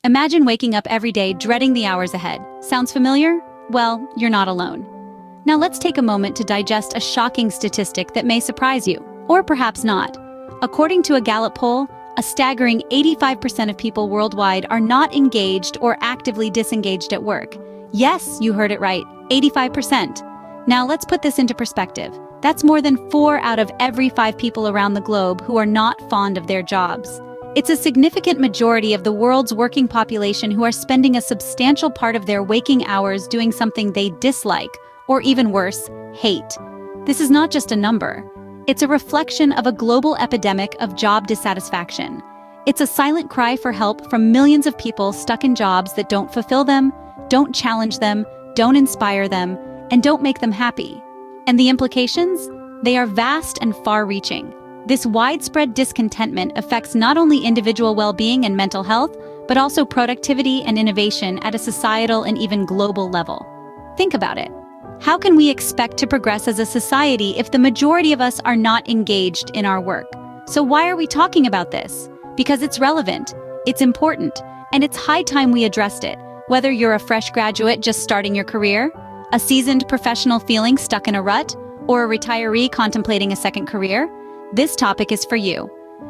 Imagine waking up every day dreading the hours ahead. Sounds familiar? Well, you're not alone. Now let's take a moment to digest a shocking statistic that may surprise you, or perhaps not. According to a Gallup poll, a staggering 85% of people worldwide are not engaged or actively disengaged at work. Yes, you heard it right, 85%. Now let's put this into perspective. That's more than 4 out of every 5 people around the globe who are not fond of their jobs. It's a significant majority of the world's working population who are spending a substantial part of their waking hours doing something they dislike, or even worse, hate. This is not just a number. It's a reflection of a global epidemic of job dissatisfaction. It's a silent cry for help from millions of people stuck in jobs that don't fulfill them, don't challenge them, don't inspire them, and don't make them happy. And the implications? They are vast and far-reaching. This widespread discontentment affects not only individual well-being and mental health, but also productivity and innovation at a societal and even global level. Think about it. How can we expect to progress as a society if the majority of us are not engaged in our work? So why are we talking about this? Because it's relevant, it's important, and it's high time we addressed it. Whether you're a fresh graduate just starting your career, a seasoned professional feeling stuck in a rut, or a retiree contemplating a second career, this topic is for you.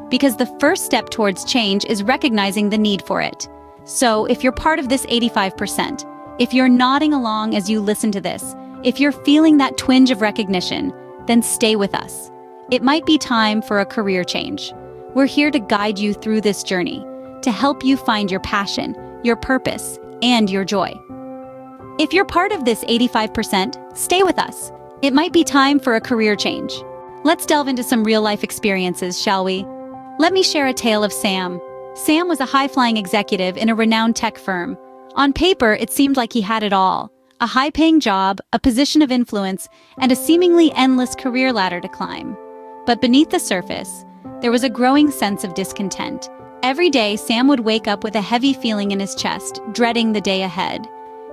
Because the first step towards change is recognizing the need for it. So if you're part of this 85%, if you're nodding along as you listen to this, if you're feeling that twinge of recognition, then stay with us. It might be time for a career change. We're here to guide you through this journey, to help you find your passion, your purpose, and your joy. If you're part of this 85%, stay with us. It might be time for a career change. Let's delve into some real-life experiences, shall we? Let me share a tale of Sam. Sam was a high-flying executive in a renowned tech firm. On paper, it seemed like he had it all. A high-paying job, a position of influence, and a seemingly endless career ladder to climb. But beneath the surface, there was a growing sense of discontent. Every day, Sam would wake up with a heavy feeling in his chest, dreading the day ahead.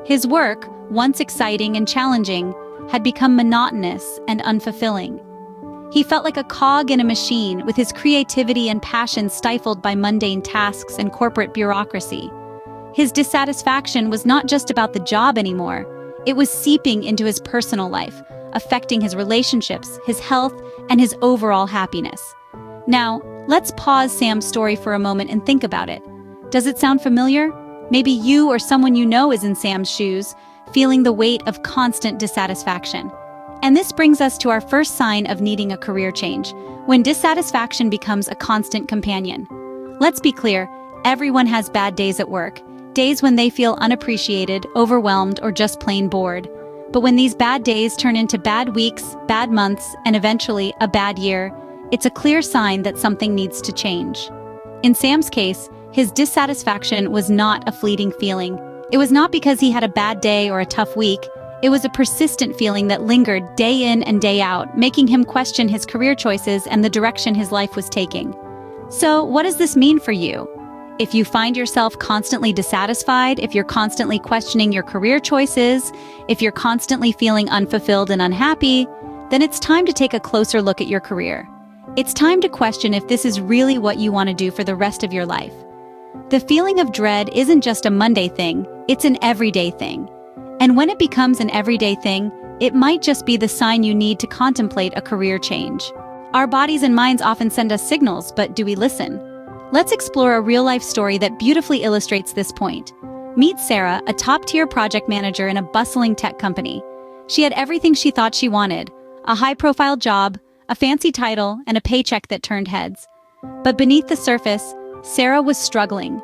His work, once exciting and challenging, had become monotonous and unfulfilling. He felt like a cog in a machine, with his creativity and passion stifled by mundane tasks and corporate bureaucracy. His dissatisfaction was not just about the job anymore. It was seeping into his personal life, affecting his relationships, his health, and his overall happiness. Now, let's pause Sam's story for a moment and think about it. Does it sound familiar? Maybe you or someone you know is in Sam's shoes, feeling the weight of constant dissatisfaction. And this brings us to our first sign of needing a career change, when dissatisfaction becomes a constant companion. Let's be clear, everyone has bad days at work. Days when they feel unappreciated, overwhelmed, or just plain bored. But when these bad days turn into bad weeks, bad months, and eventually a bad year, it's a clear sign that something needs to change. In Sam's case, his dissatisfaction was not a fleeting feeling. It was not because he had a bad day or a tough week. It was a persistent feeling that lingered day in and day out, making him question his career choices and the direction his life was taking. So, what does this mean for you? If you find yourself constantly dissatisfied, if you're constantly questioning your career choices, if you're constantly feeling unfulfilled and unhappy, then it's time to take a closer look at your career. It's time to question if this is really what you want to do for the rest of your life. The feeling of dread isn't just a Monday thing, it's an everyday thing. And when it becomes an everyday thing, it might just be the sign you need to contemplate a career change. Our bodies and minds often send us signals, but do we listen? Let's explore a real-life story that beautifully illustrates this point. Meet Sarah, a top-tier project manager in a bustling tech company. She had everything she thought she wanted: a high-profile job, a fancy title, and a paycheck that turned heads. But beneath the surface, Sarah was struggling.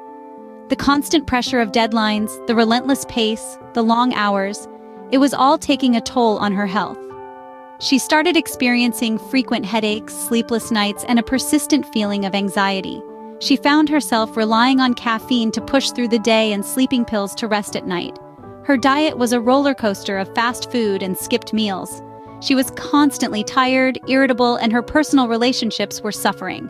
The constant pressure of deadlines, the relentless pace, the long hours, it was all taking a toll on her health. She started experiencing frequent headaches, sleepless nights, and a persistent feeling of anxiety. She found herself relying on caffeine to push through the day and sleeping pills to rest at night. Her diet was a roller coaster of fast food and skipped meals. She was constantly tired, irritable, and her personal relationships were suffering.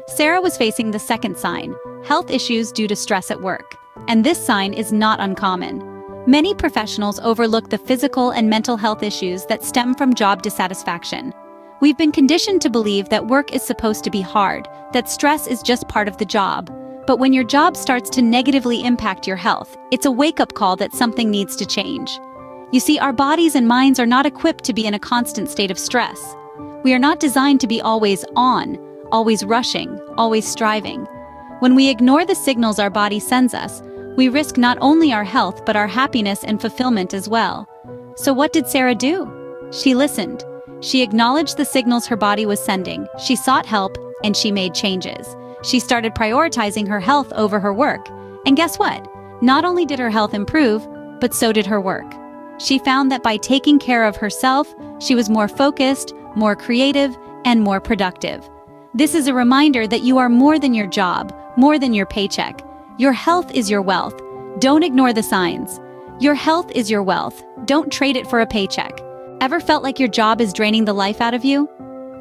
Sarah was facing the second sign: health issues due to stress at work. And this sign is not uncommon. Many professionals overlook the physical and mental health issues that stem from job dissatisfaction. We've been conditioned to believe that work is supposed to be hard, that stress is just part of the job. But when your job starts to negatively impact your health, it's a wake-up call that something needs to change. You see, our bodies and minds are not equipped to be in a constant state of stress. We are not designed to be always on, always rushing, always striving. When we ignore the signals our body sends us, we risk not only our health but our happiness and fulfillment as well. So what did Sarah do? She listened. She acknowledged the signals her body was sending, she sought help, and she made changes. She started prioritizing her health over her work. And guess what? Not only did her health improve, but so did her work. She found that by taking care of herself, she was more focused, more creative, and more productive. This is a reminder that you are more than your job, more than your paycheck. Your health is your wealth. Don't ignore the signs. Your health is your wealth. Don't trade it for a paycheck. Ever felt like your job is draining the life out of you?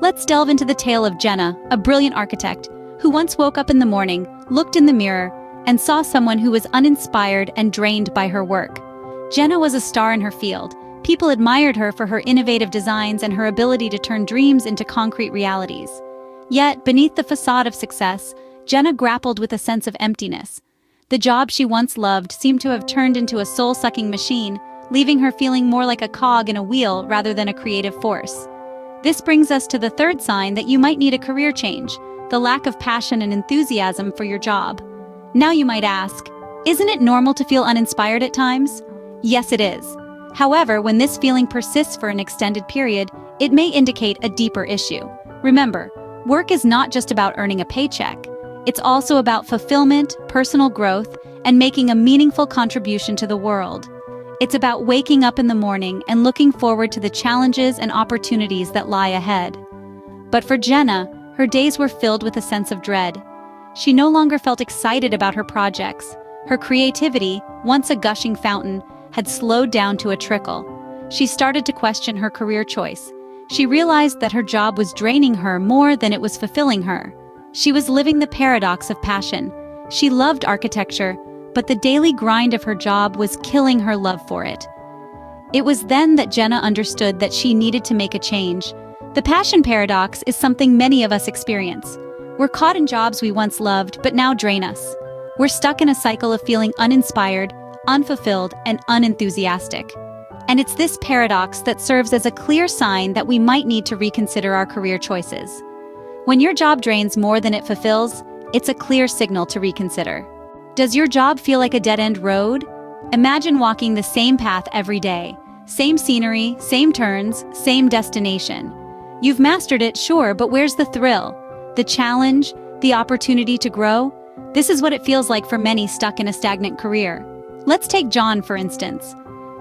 Let's delve into the tale of Jenna, a brilliant architect, who once woke up in the morning, looked in the mirror, and saw someone who was uninspired and drained by her work. Jenna was a star in her field. People admired her for her innovative designs and her ability to turn dreams into concrete realities. Yet, beneath the facade of success, Jenna grappled with a sense of emptiness. The job she once loved seemed to have turned into a soul-sucking machine, leaving her feeling more like a cog in a wheel rather than a creative force. This brings us to the third sign that you might need a career change: the lack of passion and enthusiasm for your job. Now you might ask, isn't it normal to feel uninspired at times? Yes, it is. However, when this feeling persists for an extended period, it may indicate a deeper issue. Remember, work is not just about earning a paycheck. It's also about fulfillment, personal growth, and making a meaningful contribution to the world. It's about waking up in the morning and looking forward to the challenges and opportunities that lie ahead. But for Jenna, her days were filled with a sense of dread. She no longer felt excited about her projects. Her creativity, once a gushing fountain, had slowed down to a trickle. She started to question her career choice. She realized that her job was draining her more than it was fulfilling her. She was living the paradox of passion. She loved architecture, but the daily grind of her job was killing her love for it. It was then that Jenna understood that she needed to make a change. The passion paradox is something many of us experience. We're caught in jobs we once loved but now drain us. We're stuck in a cycle of feeling uninspired, unfulfilled, and unenthusiastic. And it's this paradox that serves as a clear sign that we might need to reconsider our career choices. When your job drains more than it fulfills, it's a clear signal to reconsider. Does your job feel like a dead-end road? Imagine walking the same path every day. Same scenery, same turns, same destination. You've mastered it, sure, but where's the thrill? The challenge? The opportunity to grow? This is what it feels like for many stuck in a stagnant career. Let's take John, for instance.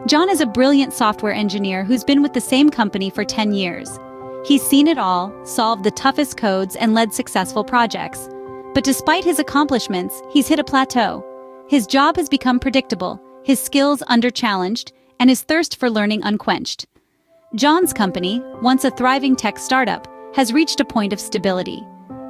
John is a brilliant software engineer who's been with the same company for 10 years. He's seen it all, solved the toughest codes, and led successful projects. But despite his accomplishments, he's hit a plateau. His job has become predictable, his skills under-challenged, and his thirst for learning unquenched. John's company, once a thriving tech startup, has reached a point of stability.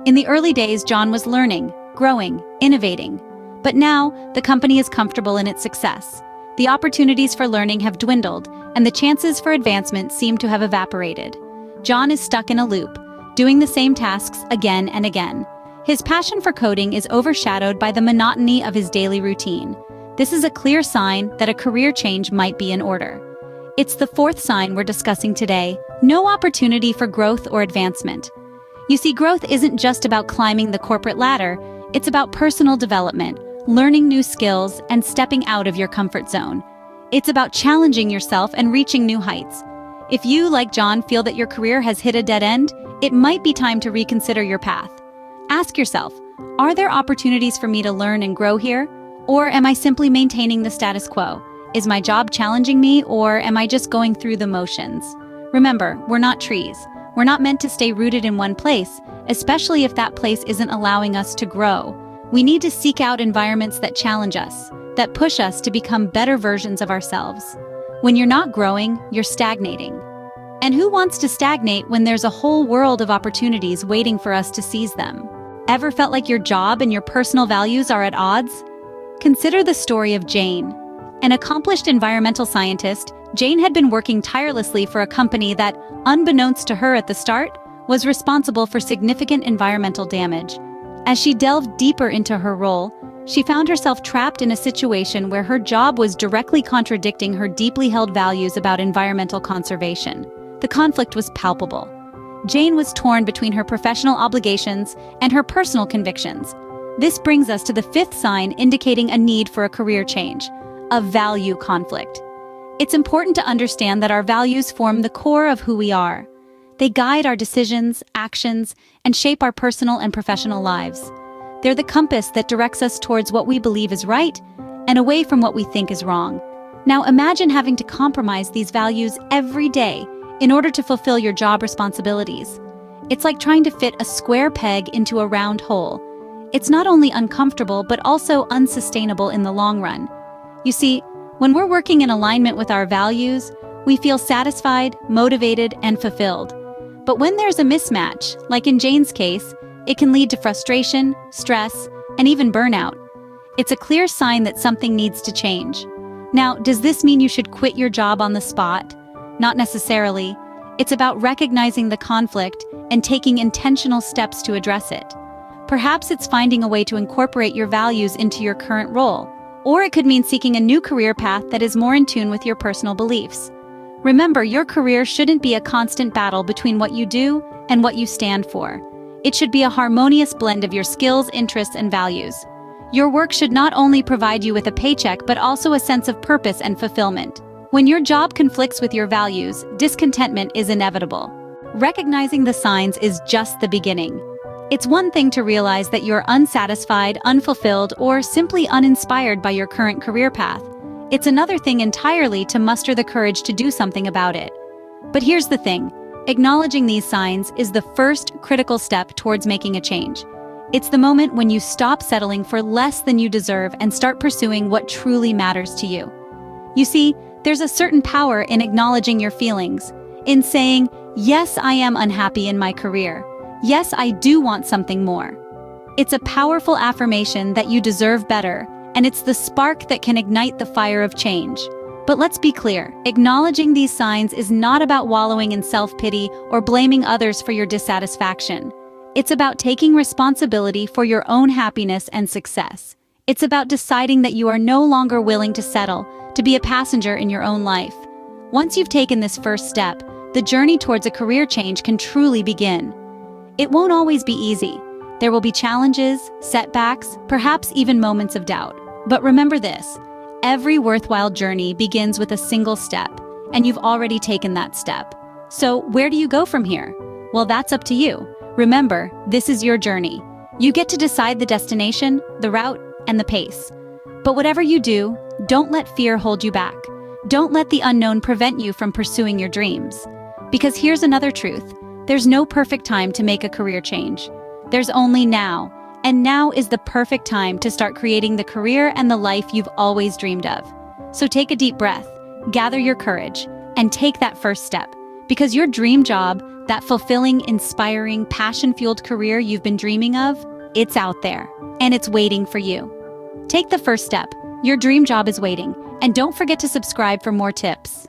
In the early days, John was learning, growing, innovating. But now, the company is comfortable in its success. The opportunities for learning have dwindled, and the chances for advancement seem to have evaporated. John is stuck in a loop, doing the same tasks again and again. His passion for coding is overshadowed by the monotony of his daily routine. This is a clear sign that a career change might be in order. It's the fourth sign we're discussing today: no opportunity for growth or advancement. You see, growth isn't just about climbing the corporate ladder, it's about personal development, learning new skills, and stepping out of your comfort zone. It's about challenging yourself and reaching new heights. If you, like John, feel that your career has hit a dead end, it might be time to reconsider your path. Ask yourself, are there opportunities for me to learn and grow here? Or am I simply maintaining the status quo? Is my job challenging me, or am I just going through the motions? Remember, we're not trees. We're not meant to stay rooted in one place, especially if that place isn't allowing us to grow. We need to seek out environments that challenge us, that push us to become better versions of ourselves. When you're not growing, you're stagnating. And who wants to stagnate when there's a whole world of opportunities waiting for us to seize them? Ever felt like your job and your personal values are at odds? Consider the story of Jane. An accomplished environmental scientist, Jane had been working tirelessly for a company that, unbeknownst to her at the start, was responsible for significant environmental damage. As she delved deeper into her role, she found herself trapped in a situation where her job was directly contradicting her deeply held values about environmental conservation. The conflict was palpable. Jane was torn between her professional obligations and her personal convictions. This brings us to the fifth sign indicating a need for a career change: a value conflict. It's important to understand that our values form the core of who we are. They guide our decisions, actions, and shape our personal and professional lives. They're the compass that directs us towards what we believe is right and away from what we think is wrong. Now imagine having to compromise these values every day in order to fulfill your job responsibilities. It's like trying to fit a square peg into a round hole. It's not only uncomfortable but also unsustainable in the long run. You see, when we're working in alignment with our values, we feel satisfied, motivated, and fulfilled. But when there's a mismatch, like in Jane's case, it can lead to frustration, stress, and even burnout. It's a clear sign that something needs to change. Now, does this mean you should quit your job on the spot? Not necessarily. It's about recognizing the conflict and taking intentional steps to address it. Perhaps it's finding a way to incorporate your values into your current role, or it could mean seeking a new career path that is more in tune with your personal beliefs. Remember, your career shouldn't be a constant battle between what you do and what you stand for. It should be a harmonious blend of your skills, interests, and values. Your work should not only provide you with a paycheck but also a sense of purpose and fulfillment. When your job conflicts with your values, discontentment is inevitable. Recognizing the signs is just the beginning. It's one thing to realize that you're unsatisfied, unfulfilled, or simply uninspired by your current career path. It's another thing entirely to muster the courage to do something about it. But here's the thing. Acknowledging these signs is the first critical step towards making a change. It's the moment when you stop settling for less than you deserve and start pursuing what truly matters to you. You see, there's a certain power in acknowledging your feelings, in saying, yes, I am unhappy in my career. Yes, I do want something more. It's a powerful affirmation that you deserve better, and it's the spark that can ignite the fire of change. But let's be clear, acknowledging these signs is not about wallowing in self-pity or blaming others for your dissatisfaction. It's about taking responsibility for your own happiness and success. It's about deciding that you are no longer willing to settle, to be a passenger in your own life. Once you've taken this first step, the journey towards a career change can truly begin. It won't always be easy. There will be challenges, setbacks, perhaps even moments of doubt. But remember this. Every worthwhile journey begins with a single step, and you've already taken that step. So where do you go from here? Well, that's up to you. Remember, this is your journey. You get to decide the destination, the route, and the pace. But whatever you do, don't let fear hold you back. Don't let the unknown prevent you from pursuing your dreams. Because here's another truth. There's no perfect time to make a career change. There's only now. And now is the perfect time to start creating the career and the life you've always dreamed of. So take a deep breath, gather your courage, and take that first step. Because your dream job, that fulfilling, inspiring, passion-fueled career you've been dreaming of, it's out there, and it's waiting for you. Take the first step. Your dream job is waiting, and don't forget to subscribe for more tips.